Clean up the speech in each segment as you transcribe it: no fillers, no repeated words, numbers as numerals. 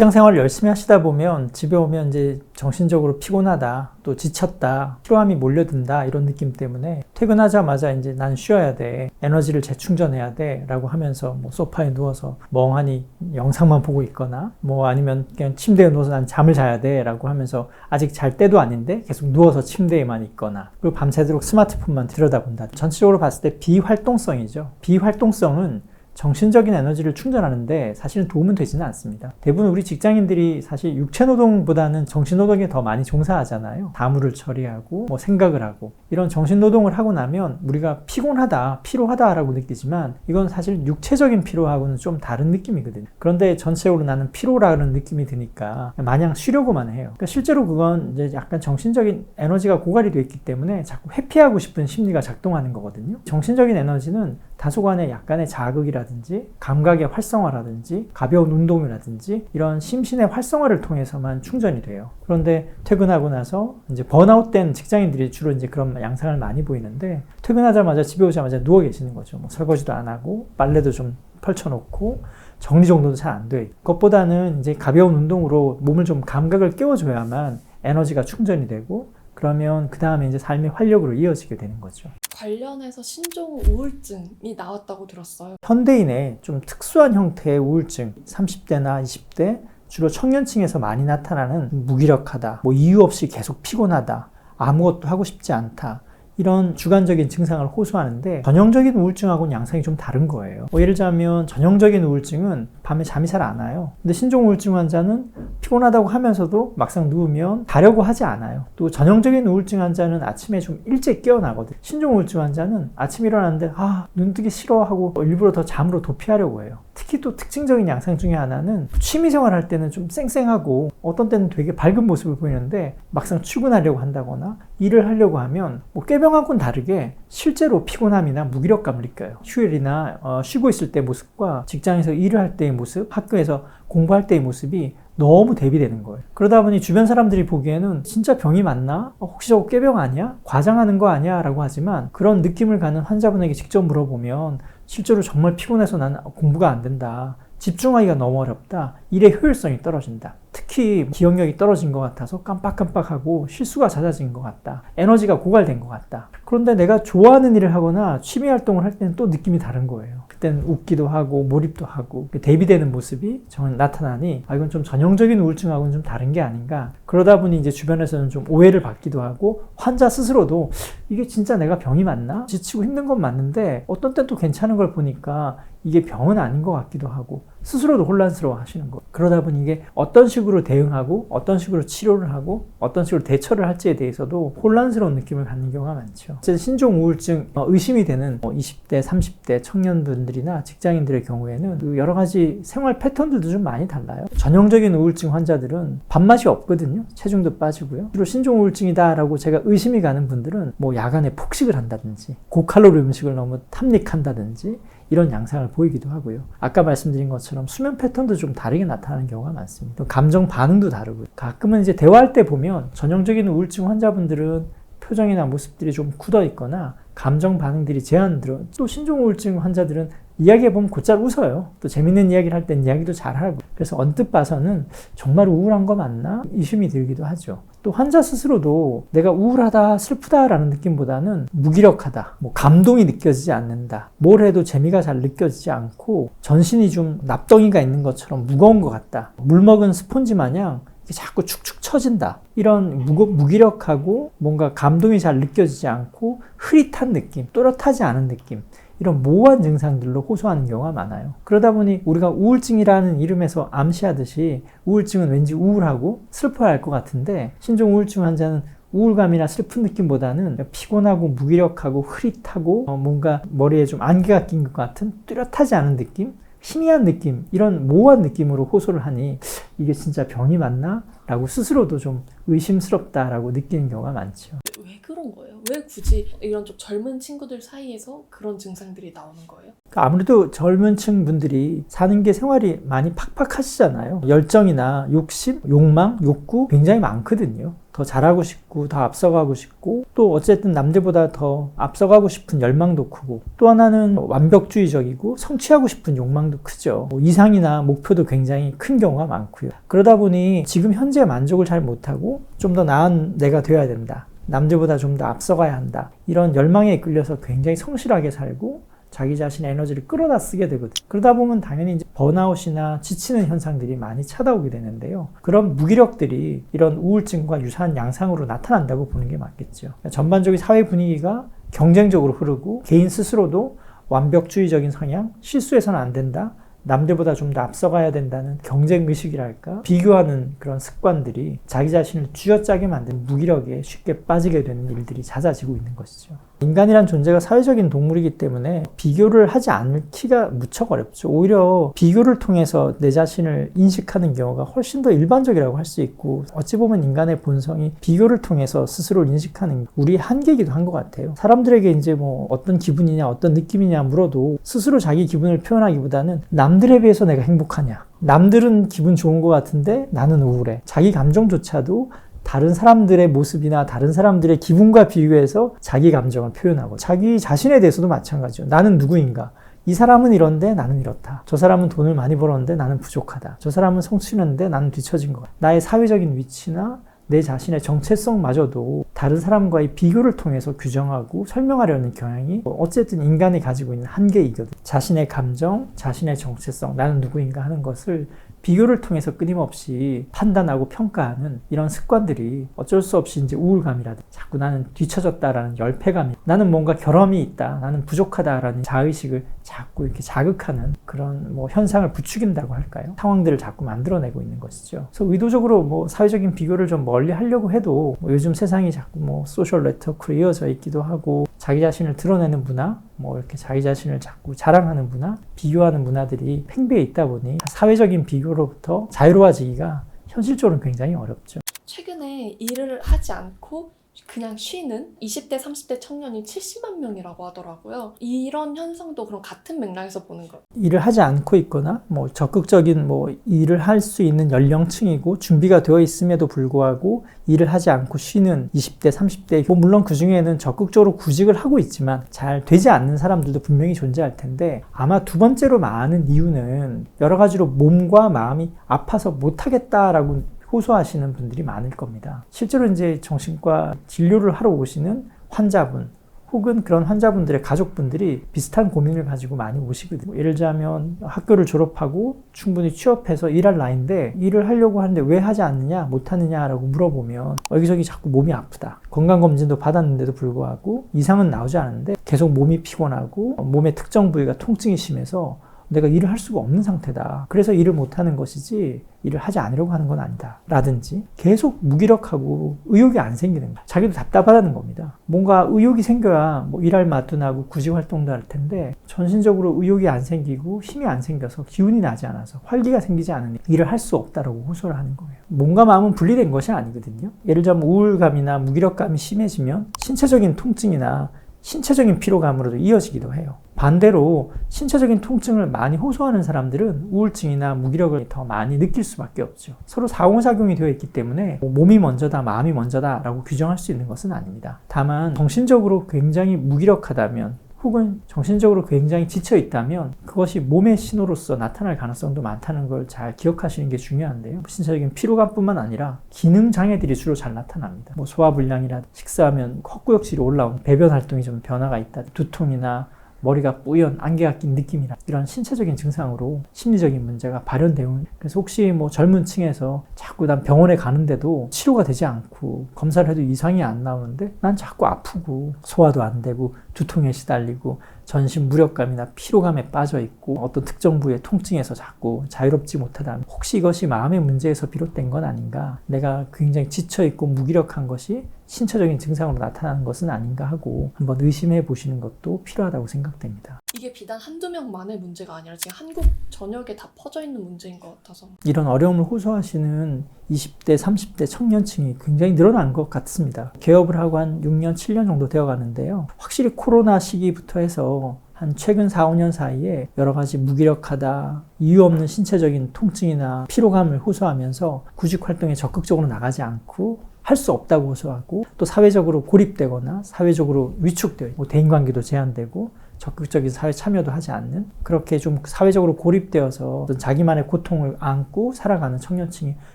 직장 생활을 열심히 하시다 보면 집에 오면 이제 정신적으로 피곤하다, 또 지쳤다, 피로함이 몰려든다 이런 느낌 때문에 퇴근하자마자 이제 난 쉬어야 돼, 에너지를 재충전해야 돼 라고 하면서 뭐 소파에 누워서 멍하니 영상만 보고 있거나 뭐 아니면 그냥 침대에 누워서 난 잠을 자야 돼 라고 하면서 아직 잘 때도 아닌데 계속 누워서 침대에만 있거나, 그리고 밤새도록 스마트폰만 들여다본다. 전체적으로 봤을 때 비활동성이죠. 비활동성은 정신적인 에너지를 충전하는데 사실은 도움은 되지는 않습니다. 대부분 우리 직장인들이 사실 육체노동보다는 정신노동에 더 많이 종사하잖아요. 사무를 처리하고 뭐 생각을 하고, 이런 정신노동을 하고 나면 우리가 피곤하다, 피로하다라고 느끼지만 이건 사실 육체적인 피로하고는 좀 다른 느낌이거든요. 그런데 전체적으로 나는 피로라는 느낌이 드니까 마냥 쉬려고만 해요. 그러니까 실제로 그건 이제 약간 정신적인 에너지가 고갈이 되어 있기 때문에 자꾸 회피하고 싶은 심리가 작동하는 거거든요. 정신적인 에너지는 다소간의 약간의 자극이라든지 감각의 활성화라든지 가벼운 운동이라든지 이런 심신의 활성화를 통해서만 충전이 돼요. 그런데 퇴근하고 나서 이제 번아웃된 직장인들이 주로 이제 그런 양상을 많이 보이는데, 퇴근하자마자 집에 오자마자 누워 계시는 거죠. 뭐 설거지도 안 하고 빨래도 좀 펼쳐놓고 정리정돈도 잘 안 돼. 그것보다는 이제 가벼운 운동으로 몸을 좀 감각을 깨워줘야만 에너지가 충전이 되고, 그러면 그 다음에 이제 삶의 활력으로 이어지게 되는 거죠. 관련해서 신종 우울증이 나왔다고 들었어요. 현대인의 좀 특수한 형태의 우울증, 30대나 20대, 주로 청년층에서 많이 나타나는 무기력하다, 뭐 이유 없이 계속 피곤하다, 아무것도 하고 싶지 않다, 이런 주관적인 증상을 호소하는데 전형적인 우울증하고는 양상이 좀 다른 거예요. 예를 들자면 전형적인 우울증은 밤에 잠이 잘 안 와요. 근데 신종 우울증 환자는 피곤하다고 하면서도 막상 누우면 자려고 하지 않아요. 또 전형적인 우울증 환자는 아침에 좀 일찍 깨어나거든요. 신종 우울증 환자는 아침 일어났는데 눈 뜨기 싫어하고 일부러 더 잠으로 도피하려고 해요. 특히 또 특징적인 양상 중에 하나는 취미생활 할 때는 좀 쌩쌩하고 어떤 때는 되게 밝은 모습을 보이는데 막상 출근하려고 한다거나 일을 하려고 하면 뭐 꾀병하고는 다르게 실제로 피곤함이나 무기력감을 느껴요. 휴일이나 쉬고 있을 때 모습과 직장에서 일을 할 때의 모습, 학교에서 공부할 때의 모습이 너무 대비되는 거예요. 그러다 보니 주변 사람들이 보기에는 진짜 병이 맞나? 혹시 저거 꾀병 아니야? 과장하는 거 아니야? 라고 하지만 그런 느낌을 가는 환자분에게 직접 물어보면 실제로 정말 피곤해서 난 공부가 안 된다, 집중하기가 너무 어렵다, 일의 효율성이 떨어진다, 특히 기억력이 떨어진 것 같아서 깜빡깜빡하고 실수가 잦아진 것 같다, 에너지가 고갈된 것 같다. 그런데 내가 좋아하는 일을 하거나 취미활동을 할 때는 또 느낌이 다른 거예요. 그때는 웃기도 하고 몰입도 하고 대비되는 모습이 정말 나타나니 이건 좀 전형적인 우울증하고는 좀 다른 게 아닌가. 그러다 보니 이제 주변에서는 좀 오해를 받기도 하고, 환자 스스로도 이게 진짜 내가 병이 맞나? 지치고 힘든 건 맞는데 어떤 땐 또 괜찮은 걸 보니까 이게 병은 아닌 것 같기도 하고 스스로도 혼란스러워 하시는 거예요. 그러다 보니 이게 어떤 식으로 대응하고 어떤 식으로 치료를 하고 어떤 식으로 대처를 할지에 대해서도 혼란스러운 느낌을 갖는 경우가 많죠. 신종 우울증 의심이 되는 20대, 30대 청년분들이나 직장인들의 경우에는 여러 가지 생활 패턴들도 좀 많이 달라요. 전형적인 우울증 환자들은 밥맛이 없거든요. 체중도 빠지고요. 주로 신종 우울증이다라고 제가 의심이 가는 분들은 뭐 야간에 폭식을 한다든지 고칼로리 음식을 너무 탐닉한다든지 이런 양상을 보이기도 하고요. 아까 말씀드린 것처럼 수면 패턴도 좀 다르게 나타나는 경우가 많습니다. 또 감정 반응도 다르고요. 가끔은 이제 대화할 때 보면 전형적인 우울증 환자분들은 표정이나 모습들이 좀 굳어 있거나 감정 반응들이 제한들어, 또 신종 우울증 환자들은 이야기해보면 곧잘 웃어요. 또 재밌는 이야기를 할 땐 이야기도 잘하고, 그래서 언뜻 봐서는 정말 우울한 거 맞나? 의심이 들기도 하죠. 또 환자 스스로도 내가 우울하다, 슬프다라는 느낌보다는 무기력하다, 뭐 감동이 느껴지지 않는다, 뭘 해도 재미가 잘 느껴지지 않고 전신이 좀 납덩이가 있는 것처럼 무거운 것 같다, 물 먹은 스폰지 마냥 자꾸 축축 처진다, 이런 무기력하고 뭔가 감동이 잘 느껴지지 않고 흐릿한 느낌, 또렷하지 않은 느낌, 이런 모호한 증상들로 호소하는 경우가 많아요. 그러다 보니 우리가 우울증이라는 이름에서 암시하듯이 우울증은 왠지 우울하고 슬퍼할 것 같은데, 신종 우울증 환자는 우울감이나 슬픈 느낌보다는 피곤하고 무기력하고 흐릿하고 뭔가 머리에 좀 안개가 낀 것 같은 뚜렷하지 않은 느낌, 희미한 느낌, 이런 모호한 느낌으로 호소를 하니 이게 진짜 병이 맞나? 라고 스스로도 좀 의심스럽다라고 느끼는 경우가 많죠. 왜 그런 거예요? 왜 굳이 이런 좀 젊은 친구들 사이에서 그런 증상들이 나오는 거예요? 아무래도 젊은 층 분들이 사는 게 생활이 많이 팍팍하시잖아요. 열정이나 욕심, 욕망, 욕구 굉장히 많거든요. 더 잘하고 싶고 더 앞서가고 싶고 또 어쨌든 남들보다 더 앞서가고 싶은 열망도 크고 또 하나는 완벽주의적이고 성취하고 싶은 욕망도 크죠. 이상이나 목표도 굉장히 큰 경우가 많고요. 그러다 보니 지금 현재 만족을 잘 못하고 좀 더 나은 내가 되어야 된다. 남들보다 좀 더 앞서가야 한다. 이런 열망에 이끌려서 굉장히 성실하게 살고 자기 자신의 에너지를 끌어다 쓰게 되거든요. 그러다 보면 당연히 이제 번아웃이나 지치는 현상들이 많이 찾아오게 되는데요. 그런 무기력들이 이런 우울증과 유사한 양상으로 나타난다고 보는 게 맞겠죠. 전반적인 사회 분위기가 경쟁적으로 흐르고 개인 스스로도 완벽주의적인 성향, 실수해서는 안 된다, 남들보다 좀 더 앞서가야 된다는 경쟁의식이랄까, 비교하는 그런 습관들이 자기 자신을 쥐어짜게 만드는 무기력에 쉽게 빠지게 되는 일들이 잦아지고 있는 것이죠. 인간이란 존재가 사회적인 동물이기 때문에 비교를 하지 않기가 무척 어렵죠. 오히려 비교를 통해서 내 자신을 인식하는 경우가 훨씬 더 일반적이라고 할 수 있고, 어찌 보면 인간의 본성이 비교를 통해서 스스로를 인식하는 우리의 한계이기도 한 것 같아요. 사람들에게 이제 뭐 어떤 기분이냐 어떤 느낌이냐 물어도 스스로 자기 기분을 표현하기보다는 남들에 비해서 내가 행복하냐, 남들은 기분 좋은 것 같은데 나는 우울해, 자기 감정조차도 다른 사람들의 모습이나 다른 사람들의 기분과 비교해서 자기 감정을 표현하고, 자기 자신에 대해서도 마찬가지죠. 나는 누구인가? 이 사람은 이런데 나는 이렇다. 저 사람은 돈을 많이 벌었는데 나는 부족하다. 저 사람은 성취했는데 나는 뒤처진 것 같다. 나의 사회적인 위치나 내 자신의 정체성마저도 다른 사람과의 비교를 통해서 규정하고 설명하려는 경향이 어쨌든 인간이 가지고 있는 한계이거든요. 자신의 감정, 자신의 정체성, 나는 누구인가 하는 것을 비교를 통해서 끊임없이 판단하고 평가하는 이런 습관들이 어쩔 수 없이 이제 우울감이라든지 자꾸 나는 뒤처졌다라는 열패감이, 나는 뭔가 결함이 있다, 나는 부족하다라는 자의식을 자꾸 이렇게 자극하는 그런 뭐 현상을 부추긴다고 할까요? 상황들을 자꾸 만들어내고 있는 것이죠. 그래서 의도적으로 뭐 사회적인 비교를 좀 멀리 하려고 해도 뭐 요즘 세상이 자꾸 뭐 소셜 네트워크로 이어져 있기도 하고, 자기 자신을 드러내는 문화, 뭐 이렇게 자기 자신을 자꾸 자랑하는 문화, 비교하는 문화들이 팽배해 있다 보니 사회적인 비교로부터 자유로워지기가 현실적으로 굉장히 어렵죠. 최근에 일을 하지 않고 그냥 쉬는 20대, 30대 청년이 70만 명이라고 하더라고요. 이런 현상도 그럼 같은 맥락에서 보는 거예요? 일을 하지 않고 있거나 뭐 적극적인 뭐 일을 할 수 있는 연령층이고 준비가 되어 있음에도 불구하고 일을 하지 않고 쉬는 20대, 30대, 뭐 물론 그 중에는 적극적으로 구직을 하고 있지만 잘 되지 않는 사람들도 분명히 존재할 텐데, 아마 두 번째로 많은 이유는 여러 가지로 몸과 마음이 아파서 못하겠다라고 호소하시는 분들이 많을 겁니다. 실제로 이제 정신과 진료를 하러 오시는 환자분 혹은 그런 환자분들의 가족분들이 비슷한 고민을 가지고 많이 오시거든요. 예를 들자면 학교를 졸업하고 충분히 취업해서 일할 나이인데 일을 하려고 하는데 왜 하지 않느냐, 못 하느냐라고 물어보면 여기저기 자꾸 몸이 아프다, 건강검진도 받았는데도 불구하고 이상은 나오지 않는데 계속 몸이 피곤하고 몸의 특정 부위가 통증이 심해서 내가 일을 할 수가 없는 상태다, 그래서 일을 못하는 것이지 일을 하지 않으려고 하는 건 아니다 라든지, 계속 무기력하고 의욕이 안 생기는 거야. 자기도 답답하다는 겁니다. 뭔가 의욕이 생겨야 뭐 일할 맛도 나고 구직 활동도 할 텐데 전신적으로 의욕이 안 생기고 힘이 안 생겨서 기운이 나지 않아서 활기가 생기지 않으니 일을 할 수 없다라고 호소를 하는 거예요. 몸과 마음은 분리된 것이 아니거든요. 예를 들자면 우울감이나 무기력감이 심해지면 신체적인 통증이나 신체적인 피로감으로도 이어지기도 해요. 반대로 신체적인 통증을 많이 호소하는 사람들은 우울증이나 무기력을 더 많이 느낄 수밖에 없죠. 서로 상호작용이 되어 있기 때문에 몸이 먼저다, 마음이 먼저다 라고 규정할 수 있는 것은 아닙니다. 다만 정신적으로 굉장히 무기력하다면 혹은 정신적으로 굉장히 지쳐 있다면 그것이 몸의 신호로서 나타날 가능성도 많다는 걸 잘 기억하시는 게 중요한데요. 신체적인 피로감뿐만 아니라 기능 장애들이 주로 잘 나타납니다. 뭐 소화불량이라, 식사하면 헛구역질이 올라온, 배변 활동이 좀 변화가 있다, 두통이나 머리가 뿌연, 안개가 낀 느낌이라, 이런 신체적인 증상으로 심리적인 문제가 발현되는. 그래서 혹시 뭐 젊은 층에서 자꾸 난 병원에 가는데도 치료가 되지 않고 검사를 해도 이상이 안 나오는데 난 자꾸 아프고 소화도 안 되고 두통에 시달리고 전신 무력감이나 피로감에 빠져 있고 어떤 특정 부위의 통증에서 자꾸 자유롭지 못하다면 혹시 이것이 마음의 문제에서 비롯된 건 아닌가, 내가 굉장히 지쳐 있고 무기력한 것이 신체적인 증상으로 나타나는 것은 아닌가 하고 한번 의심해 보시는 것도 필요하다고 생각됩니다. 이게 비단 한두 명만의 문제가 아니라 지금 한국 전역에 다 퍼져 있는 문제인 것 같아서. 이런 어려움을 호소하시는 20대, 30대 청년층이 굉장히 늘어난 것 같습니다. 개업을 하고 한 6년, 7년 정도 되어 가는데요. 확실히 코로나 시기부터 해서 한 최근 4, 5년 사이에 여러 가지 무기력하다, 이유 없는 신체적인 통증이나 피로감을 호소하면서 구직 활동에 적극적으로 나가지 않고 할 수 없다고 호소하고 또 사회적으로 고립되거나 사회적으로 위축되어 있고 대인관계도 제한되고 적극적인 사회 참여도 하지 않는 그렇게 좀 사회적으로 고립되어서 자기만의 고통을 안고 살아가는 청년층이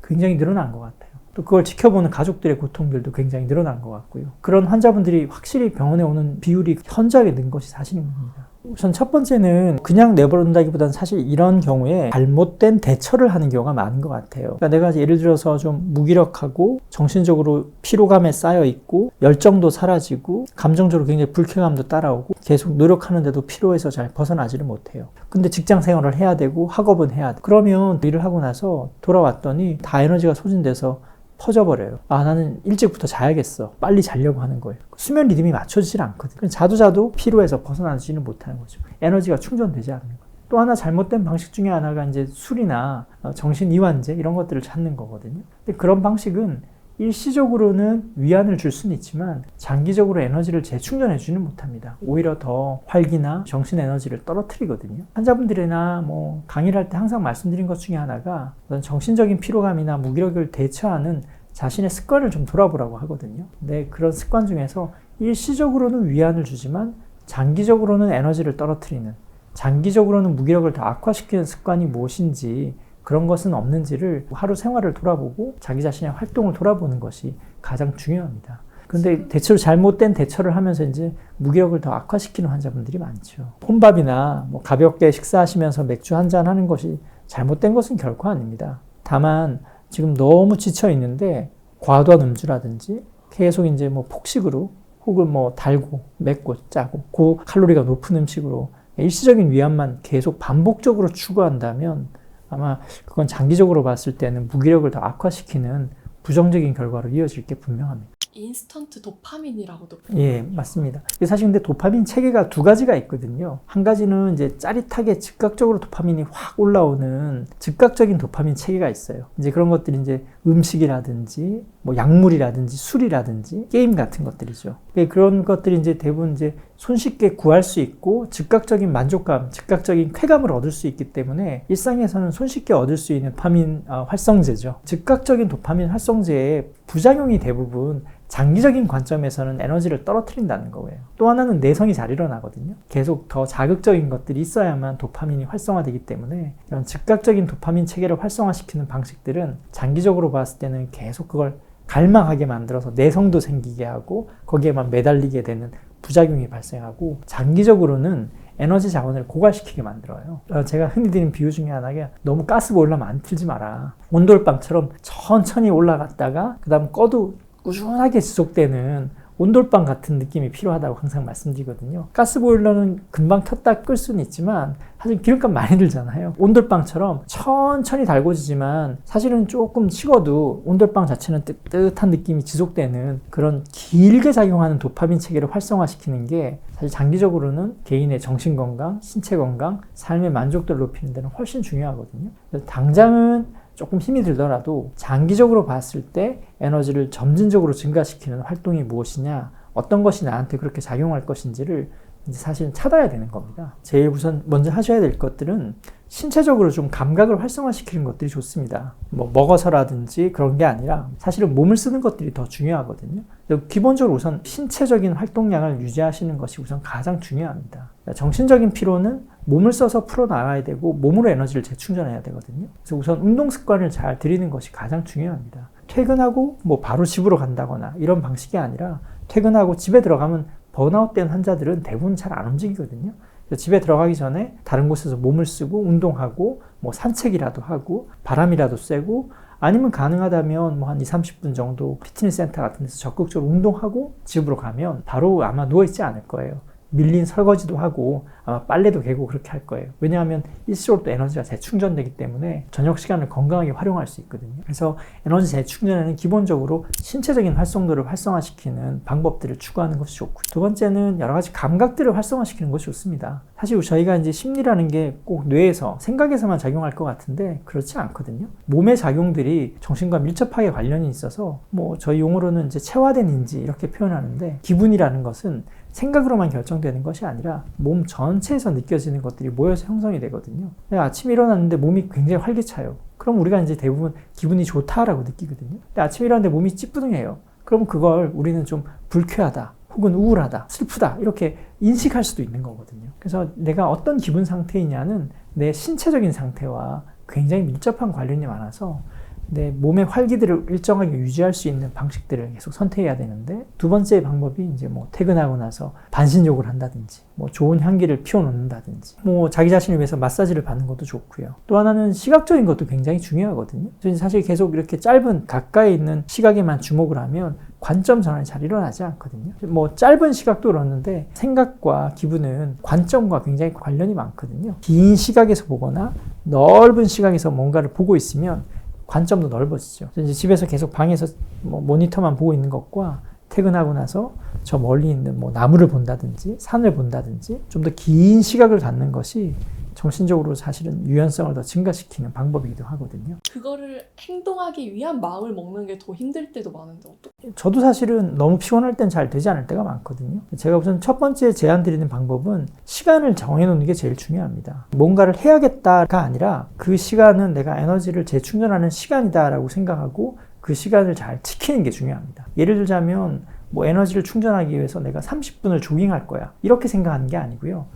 굉장히 늘어난 것 같아요. 또 그걸 지켜보는 가족들의 고통들도 굉장히 늘어난 것 같고요. 그런 환자분들이 확실히 병원에 오는 비율이 현저하게 는 것이 사실입니다. 우선 첫 번째는 그냥 내버린다기보다는 사실 이런 경우에 잘못된 대처를 하는 경우가 많은 것 같아요. 그러니까 내가 예를 들어서 좀 무기력하고 정신적으로 피로감에 쌓여 있고 열정도 사라지고 감정적으로 굉장히 불쾌감도 따라오고 계속 노력하는데도 피로해서 잘 벗어나지를 못해요. 근데 직장 생활을 해야 되고 학업은 해야 돼. 그러면 일을 하고 나서 돌아왔더니 다 에너지가 소진돼서 퍼져버려요. 아, 나는 일찍부터 자야겠어. 빨리 자려고 하는 거예요. 수면 리듬이 맞춰지질 않거든요. 자도 피로해서 벗어나지는 못하는 거죠. 에너지가 충전되지 않는 거예요. 또 하나 잘못된 방식 중에 하나가 이제 술이나 정신이완제 이런 것들을 찾는 거거든요. 근데 그런 방식은 일시적으로는 위안을 줄 수는 있지만 장기적으로 에너지를 재충전해주지는 못합니다. 오히려 더 활기나 정신 에너지를 떨어뜨리거든요. 환자분들이나 뭐 강의를 할 때 항상 말씀드린 것 중에 하나가 어떤 정신적인 피로감이나 무기력을 대처하는 자신의 습관을 좀 돌아보라고 하거든요. 근데 그런 습관 중에서 일시적으로는 위안을 주지만 장기적으로는 에너지를 떨어뜨리는, 장기적으로는 무기력을 더 악화시키는 습관이 무엇인지 그런 것은 없는지를 하루 생활을 돌아보고 자기 자신의 활동을 돌아보는 것이 가장 중요합니다. 그런데 대체로 잘못된 대처를 하면서 이제 무기력을 더 악화시키는 환자분들이 많죠. 혼밥이나 뭐 가볍게 식사하시면서 맥주 한잔 하는 것이 잘못된 것은 결코 아닙니다. 다만 지금 너무 지쳐 있는데 과도한 음주라든지 계속 이제 뭐 폭식으로 혹은 뭐 달고 맵고 짜고 고칼로리가 높은 음식으로 일시적인 위안만 계속 반복적으로 추구한다면 아마 그건 장기적으로 봤을 때는 무기력을 더 악화시키는 부정적인 결과로 이어질 게 분명합니다. 인스턴트 도파민이라고도 예, 맞습니다. 사실 근데 도파민 체계가 두 가지가 있거든요. 한 가지는 이제 짜릿하게 즉각적으로 도파민이 확 올라오는 즉각적인 도파민 체계가 있어요. 이제 그런 것들이 이제 음식이라든지 뭐 약물이라든지 술이라든지 게임 같은 것들이죠. 그런 것들이 이제 대부분 이제 손쉽게 구할 수 있고 즉각적인 만족감, 즉각적인 쾌감을 얻을 수 있기 때문에 일상에서는 손쉽게 얻을 수 있는 도파민 활성제죠. 즉각적인 도파민 활성제의 부작용이 대부분 장기적인 관점에서는 에너지를 떨어뜨린다는 거예요. 또 하나는 내성이 잘 일어나거든요. 계속 더 자극적인 것들이 있어야만 도파민이 활성화되기 때문에 이런 즉각적인 도파민 체계를 활성화시키는 방식들은 장기적으로 봤을 때는 계속 그걸 갈망하게 만들어서 내성도 생기게 하고 거기에만 매달리게 되는 부작용이 발생하고 장기적으로는 에너지 자원을 고갈시키게 만들어요. 제가 흔히 드리는 비유 중에 하나가 너무 가스보일러 많이 틀지 마라. 온돌방처럼 천천히 올라갔다가 그 다음 꺼도 꾸준하게 지속되는 온돌방 같은 느낌이 필요하다고 항상 말씀드리거든요. 가스보일러는 금방 켰다 끌 수는 있지만 사실 기름값 많이 들잖아요. 온돌방처럼 천천히 달궈지지만 사실은 조금 식어도 온돌방 자체는 뜨뜻한 느낌이 지속되는 그런 길게 작용하는 도파민 체계를 활성화시키는 게 사실 장기적으로는 개인의 정신건강, 신체건강, 삶의 만족도를 높이는 데는 훨씬 중요하거든요. 그래서 당장은 조금 힘이 들더라도 장기적으로 봤을 때 에너지를 점진적으로 증가시키는 활동이 무엇이냐, 어떤 것이 나한테 그렇게 작용할 것인지를 이제 사실은 찾아야 되는 겁니다. 제일 우선 먼저 하셔야 될 것들은 신체적으로 좀 감각을 활성화시키는 것들이 좋습니다. 뭐 먹어서라든지 그런 게 아니라 사실은 몸을 쓰는 것들이 더 중요하거든요. 기본적으로 우선 신체적인 활동량을 유지하시는 것이 우선 가장 중요합니다. 정신적인 피로는 몸을 써서 풀어나가야 되고 몸으로 에너지를 재충전해야 되거든요. 그래서 우선 운동 습관을 잘 들이는 것이 가장 중요합니다. 퇴근하고 뭐 바로 집으로 간다거나 이런 방식이 아니라 퇴근하고 집에 들어가면 번아웃된 환자들은 대부분 잘 안 움직이거든요. 그래서 집에 들어가기 전에 다른 곳에서 몸을 쓰고 운동하고 뭐 산책이라도 하고 바람이라도 쐬고 아니면 가능하다면 뭐 한 20-30분 정도 피트니스 센터 같은 데서 적극적으로 운동하고 집으로 가면 바로 아마 누워있지 않을 거예요. 밀린 설거지도 하고 아마 빨래도 개고 그렇게 할 거예요. 왜냐하면 일시적으로 또 에너지가 재충전되기 때문에 저녁 시간을 건강하게 활용할 수 있거든요. 그래서 에너지 재충전에는 기본적으로 신체적인 활성도를 활성화시키는 방법들을 추구하는 것이 좋고요. 두 번째는 여러 가지 감각들을 활성화시키는 것이 좋습니다. 사실 저희가 이제 심리라는 게 꼭 뇌에서 생각에서만 작용할 것 같은데 그렇지 않거든요. 몸의 작용들이 정신과 밀접하게 관련이 있어서 뭐 저희 용어로는 이제 체화된 인지 이렇게 표현하는데, 기분이라는 것은 생각으로만 결정되는 것이 아니라 몸 전체에서 느껴지는 것들이 모여서 형성이 되거든요. 내가 아침에 일어났는데 몸이 굉장히 활기차요. 그럼 우리가 이제 대부분 기분이 좋다라고 느끼거든요. 근데 아침에 일어났는데 몸이 찌뿌둥해요. 그럼 그걸 우리는 좀 불쾌하다, 혹은 우울하다, 슬프다 이렇게 인식할 수도 있는 거거든요. 그래서 내가 어떤 기분 상태이냐는 내 신체적인 상태와 굉장히 밀접한 관련이 많아서 내 몸의 활기들을 일정하게 유지할 수 있는 방식들을 계속 선택해야 되는데, 두 번째 방법이 이제 뭐 퇴근하고 나서 반신욕을 한다든지, 뭐 좋은 향기를 피워놓는다든지, 뭐 자기 자신을 위해서 마사지를 받는 것도 좋고요. 또 하나는 시각적인 것도 굉장히 중요하거든요. 저는 사실 계속 이렇게 짧은 가까이 있는 시각에만 주목을 하면 관점 전환이 잘 일어나지 않거든요. 뭐 짧은 시각도 그렇는데 생각과 기분은 관점과 굉장히 관련이 많거든요. 긴 시각에서 보거나 넓은 시각에서 뭔가를 보고 있으면 관점도 넓어지죠. 이제 집에서 계속 방에서 뭐 모니터만 보고 있는 것과 퇴근하고 나서 저 멀리 있는 뭐 나무를 본다든지 산을 본다든지 좀 더 긴 시각을 갖는 것이 정신적으로 사실은 유연성을 더 증가시키는 방법이기도 하거든요. 그거를 행동하기 위한 마음을 먹는 게 더 힘들 때도 많은데 어떡해? 저도 사실은 너무 피곤할 땐 잘 되지 않을 때가 많거든요. 제가 우선 첫 번째 제안 드리는 방법은 시간을 정해놓는 게 제일 중요합니다. 뭔가를 해야겠다가 아니라 그 시간은 내가 에너지를 재충전하는 시간이다라고 생각하고 그 시간을 잘 지키는 게 중요합니다. 예를 들자면 뭐 에너지를 충전하기 위해서 내가 30분을 조깅할 거야 이렇게 생각하는 게 아니고요.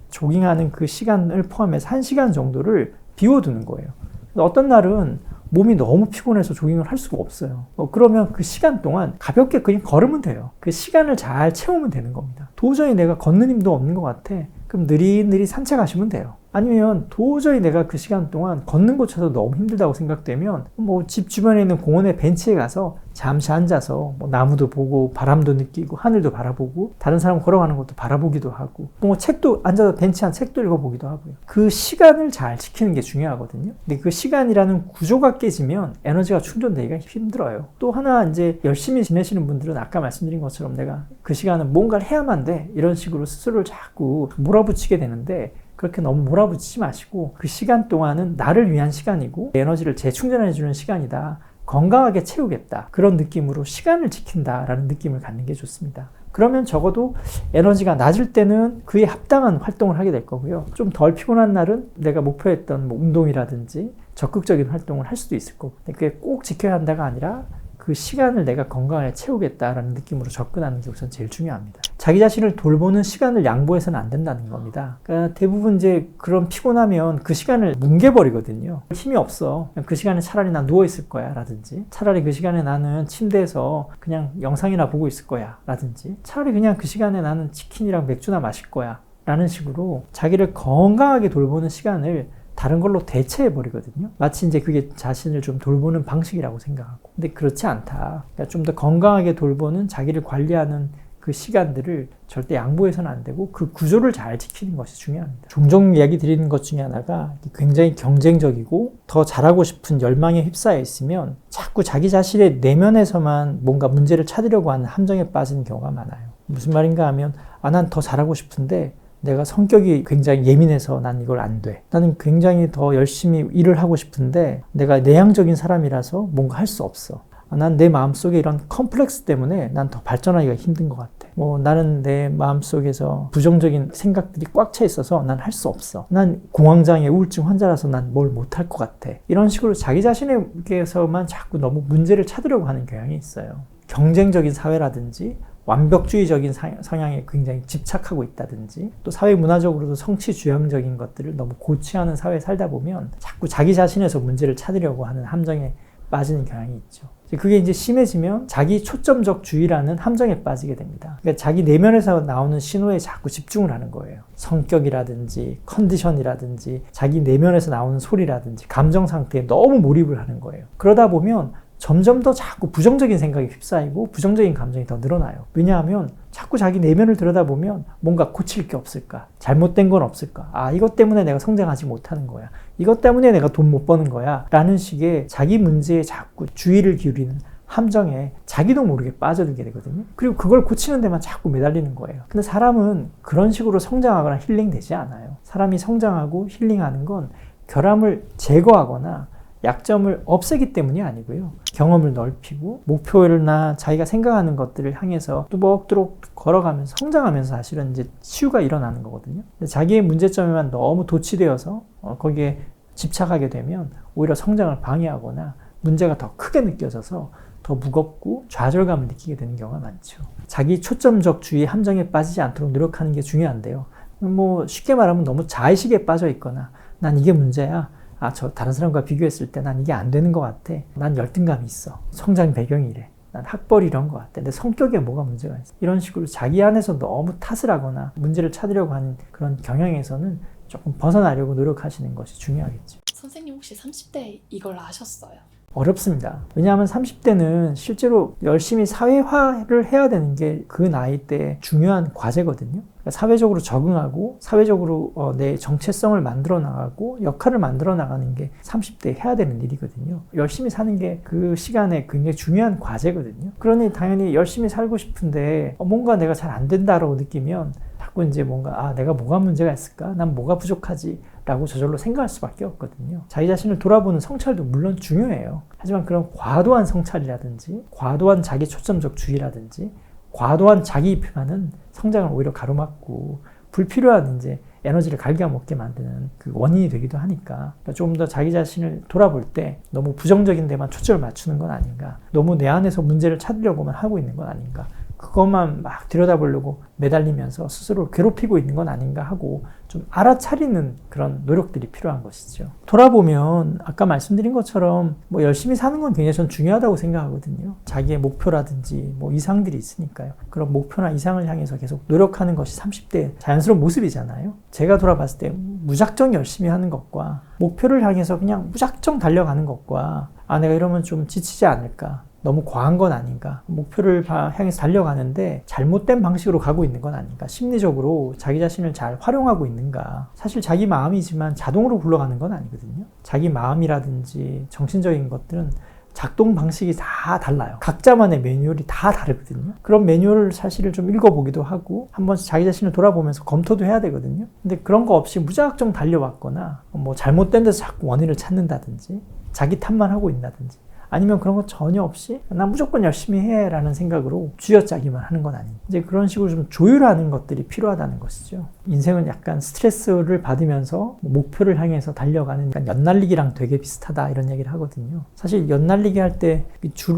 조깅하는 그 시간을 포함해서 1시간 정도를 비워두는 거예요. 어떤 날은 몸이 너무 피곤해서 조깅을 할 수가 없어요. 그러면 그 시간 동안 가볍게 그냥 걸으면 돼요. 그 시간을 잘 채우면 되는 겁니다. 도저히 내가 걷는 힘도 없는 것 같아. 그럼 느릿느릿 산책하시면 돼요. 아니면 도저히 내가 그 시간 동안 걷는 것조차도 너무 힘들다고 생각되면 뭐 집 주변에 있는 공원의 벤치에 가서 잠시 앉아서 뭐 나무도 보고 바람도 느끼고 하늘도 바라보고 다른 사람 걸어가는 것도 바라보기도 하고 뭐 책도 앉아서 벤치에 책도 읽어보기도 하고요. 그 시간을 잘 지키는 게 중요하거든요. 근데 그 시간이라는 구조가 깨지면 에너지가 충전되기가 힘들어요. 또 하나 이제 열심히 지내시는 분들은 아까 말씀드린 것처럼 내가 그 시간은 뭔가를 해야만 돼 이런 식으로 스스로를 자꾸 몰아붙이게 되는데, 그렇게 너무 몰아붙이지 마시고 그 시간 동안은 나를 위한 시간이고 에너지를 재충전해주는 시간이다. 건강하게 채우겠다. 그런 느낌으로 시간을 지킨다라는 느낌을 갖는 게 좋습니다. 그러면 적어도 에너지가 낮을 때는 그에 합당한 활동을 하게 될 거고요. 좀 덜 피곤한 날은 내가 목표했던 뭐 운동이라든지 적극적인 활동을 할 수도 있을 거고, 그게 꼭 지켜야 한다가 아니라 그 시간을 내가 건강하게 채우겠다라는 느낌으로 접근하는 게 우선 제일 중요합니다. 자기 자신을 돌보는 시간을 양보해서는 안 된다는 겁니다. 그러니까 대부분 이제 그런 피곤하면 그 시간을 뭉개버리거든요. 힘이 없어. 그 시간에 차라리 난 누워있을 거야 라든지, 차라리 그 시간에 나는 침대에서 그냥 영상이나 보고 있을 거야 라든지, 차라리 그냥 그 시간에 나는 치킨이랑 맥주나 마실 거야 라는 식으로 자기를 건강하게 돌보는 시간을 다른 걸로 대체해버리거든요. 마치 이제 그게 자신을 좀 돌보는 방식이라고 생각하고. 근데 그렇지 않다. 그러니까 좀 더 건강하게 돌보는 자기를 관리하는 그 시간들을 절대 양보해서는 안 되고 그 구조를 잘 지키는 것이 중요합니다. 종종 이야기 드리는 것 중에 하나가 굉장히 경쟁적이고 더 잘하고 싶은 열망에 휩싸여 있으면 자꾸 자기 자신의 내면에서만 뭔가 문제를 찾으려고 하는 함정에 빠지는 경우가 많아요. 무슨 말인가 하면 난 더 잘하고 싶은데 내가 성격이 굉장히 예민해서 난 이걸 안 돼. 나는 굉장히 더 열심히 일을 하고 싶은데 내가 내향적인 사람이라서 뭔가 할 수 없어. 난 내 마음속에 이런 컴플렉스 때문에 난 더 발전하기가 힘든 것 같아. 나는 내 마음속에서 부정적인 생각들이 꽉 차 있어서 난 할 수 없어. 난 공황장애 우울증 환자라서 난 뭘 못할 것 같아. 이런 식으로 자기 자신에게서만 자꾸 너무 문제를 찾으려고 하는 경향이 있어요. 경쟁적인 사회라든지 완벽주의적인 성향에 굉장히 집착하고 있다든지, 또 사회 문화적으로도 성취주의적인 것들을 너무 고취하는 사회에 살다 보면 자꾸 자기 자신에서 문제를 찾으려고 하는 함정에 빠지는 경향이 있죠. 그게 이제 심해지면 자기 초점적 주의라는 함정에 빠지게 됩니다. 그러니까 자기 내면에서 나오는 신호에 자꾸 집중을 하는 거예요. 성격이라든지 컨디션이라든지 자기 내면에서 나오는 소리라든지 감정 상태에 너무 몰입을 하는 거예요. 그러다 보면 점점 더 자꾸 부정적인 생각이 휩싸이고 부정적인 감정이 더 늘어나요. 왜냐하면 자꾸 자기 내면을 들여다보면 뭔가 고칠 게 없을까? 잘못된 건 없을까? 아, 이것 때문에 내가 성장하지 못하는 거야. 이것 때문에 내가 돈 못 버는 거야. 라는 식의 자기 문제에 자꾸 주의를 기울이는 함정에 자기도 모르게 빠져들게 되거든요. 그리고 그걸 고치는 데만 자꾸 매달리는 거예요. 근데 사람은 그런 식으로 성장하거나 힐링되지 않아요. 사람이 성장하고 힐링하는 건 결함을 제거하거나 약점을 없애기 때문이 아니고요. 경험을 넓히고 목표나 자기가 생각하는 것들을 향해서 뚜벅뚜벅 걸어가면서 성장하면서 사실은 이제 치유가 일어나는 거거든요. 자기의 문제점에만 너무 도취되어서 거기에 집착하게 되면 오히려 성장을 방해하거나 문제가 더 크게 느껴져서 더 무겁고 좌절감을 느끼게 되는 경우가 많죠. 자기 초점적 주의 함정에 빠지지 않도록 노력하는 게 중요한데요. 뭐 쉽게 말하면 너무 자의식에 빠져 있거나 난 이게 문제야. 아, 저 다른 사람과 비교했을 때 난 이게 안 되는 것 같아. 난 열등감이 있어. 성장 배경이 이래. 난 학벌이 이런 것 같아. 내 성격에 뭐가 문제가 있어. 이런 식으로 자기 안에서 너무 탓을 하거나 문제를 찾으려고 하는 그런 경향에서는 조금 벗어나려고 노력하시는 것이 중요하겠죠. 선생님 혹시 30대 이걸 아셨어요? 어렵습니다. 왜냐하면 30대는 실제로 열심히 사회화를 해야 되는 게 그 나이 때 중요한 과제거든요. 그러니까 사회적으로 적응하고 사회적으로 내 정체성을 만들어 나가고 역할을 만들어 나가는 게 30대에 해야 되는 일이거든요. 열심히 사는 게 그 시간에 굉장히 중요한 과제거든요. 그러니 당연히 열심히 살고 싶은데 뭔가 내가 잘 안 된다라고 느끼면 자꾸 이제 뭔가 내가 뭐가 문제가 있을까? 난 뭐가 부족하지? 라고 저절로 생각할 수밖에 없거든요. 자기 자신을 돌아보는 성찰도 물론 중요해요. 하지만 그런 과도한 성찰이라든지 과도한 자기 초점적 주의라든지 과도한 자기 비판은 성장을 오히려 가로막고 불필요한 이제 에너지를 갉아먹게 만드는 그 원인이 되기도 하니까 좀 더 자기 자신을 돌아볼 때 너무 부정적인 데만 초점을 맞추는 건 아닌가, 너무 내 안에서 문제를 찾으려고만 하고 있는 건 아닌가, 그것만 막 들여다보려고 매달리면서 스스로 괴롭히고 있는 건 아닌가 하고 좀 알아차리는 그런 노력들이 필요한 것이죠. 돌아보면 아까 말씀드린 것처럼 뭐 열심히 사는 건 굉장히 전 중요하다고 생각하거든요. 자기의 목표라든지 뭐 이상들이 있으니까요. 그런 목표나 이상을 향해서 계속 노력하는 것이 30대의 자연스러운 모습이잖아요. 제가 돌아봤을 때 무작정 열심히 하는 것과 목표를 향해서 그냥 무작정 달려가는 것과 내가 이러면 좀 지치지 않을까, 너무 과한 건 아닌가, 목표를 향해서 달려가는데 잘못된 방식으로 가고 있는 건 아닌가, 심리적으로 자기 자신을 잘 활용하고 있는가. 사실 자기 마음이지만 자동으로 굴러가는 건 아니거든요. 자기 마음이라든지 정신적인 것들은 작동 방식이 다 달라요. 각자만의 매뉴얼이 다 다르거든요. 그런 매뉴얼을 사실을 좀 읽어보기도 하고 한 번씩 자기 자신을 돌아보면서 검토도 해야 되거든요. 근데 그런 거 없이 무작정 달려왔거나 뭐 잘못된 데서 자꾸 원인을 찾는다든지 자기 탓만 하고 있다든지 아니면 그런 거 전혀 없이 난 무조건 열심히 해 라는 생각으로 쥐어짜기만 하는 건 아니에요. 이제 그런 식으로 좀 조율하는 것들이 필요하다는 것이죠. 인생은 약간 스트레스를 받으면서 목표를 향해서 달려가는 연날리기랑 되게 비슷하다 이런 얘기를 하거든요. 사실 연날리기 할 때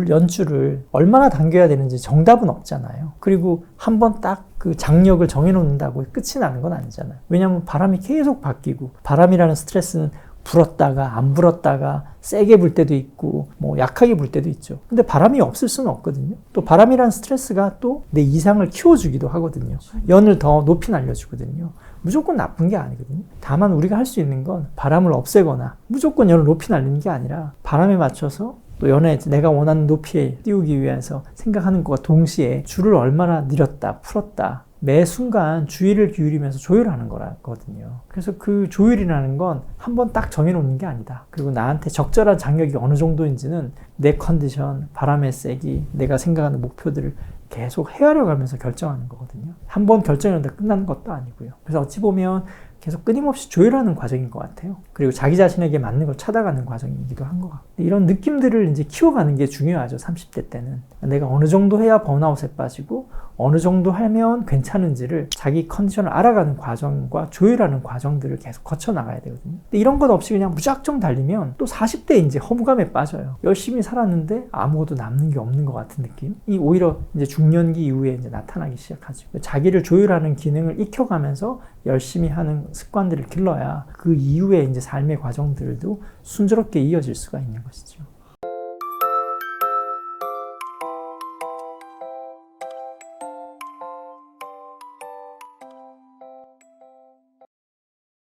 연줄을 얼마나 당겨야 되는지 정답은 없잖아요. 그리고 한번 딱 그 장력을 정해놓는다고 끝이 나는 건 아니잖아요. 왜냐하면 바람이 계속 바뀌고 바람이라는 스트레스는 불었다가 안 불었다가 세게 불 때도 있고 뭐 약하게 불 때도 있죠. 근데 바람이 없을 수는 없거든요. 또 바람이라는 스트레스가 또 내 이상을 키워주기도 하거든요. 연을 더 높이 날려주거든요. 무조건 나쁜 게 아니거든요. 다만 우리가 할 수 있는 건 바람을 없애거나 무조건 연을 높이 날리는 게 아니라 바람에 맞춰서 또 연에 내가 원하는 높이에 띄우기 위해서 생각하는 것과 동시에 줄을 얼마나 늘렸다 풀었다 매 순간 주의를 기울이면서 조율하는 거거든요. 그래서 그 조율이라는 건 한 번 딱 정해놓는 게 아니다. 그리고 나한테 적절한 장력이 어느 정도인지는 내 컨디션, 바람의 세기, 내가 생각하는 목표들을 계속 헤아려 가면서 결정하는 거거든요. 한 번 결정해놓는다 끝나는 것도 아니고요. 그래서 어찌 보면 계속 끊임없이 조율하는 과정인 것 같아요. 그리고 자기 자신에게 맞는 걸 찾아가는 과정이기도 한 것 같고 이런 느낌들을 이제 키워가는 게 중요하죠. 30대 때는 내가 어느 정도 해야 번아웃에 빠지고 어느 정도 하면 괜찮은지를 자기 컨디션을 알아가는 과정과 조율하는 과정들을 계속 거쳐 나가야 되거든요. 근데 이런 것 없이 그냥 무작정 달리면 또 40대에 이제 허무감에 빠져요. 열심히 살았는데 아무것도 남는 게 없는 것 같은 느낌이 오히려 이제 중년기 이후에 이제 나타나기 시작하죠. 자기를 조율하는 기능을 익혀가면서 열심히 하는 습관들을 길러야 그 이후에 이제 삶의 과정들도 순조롭게 이어질 수가 있는 것이죠.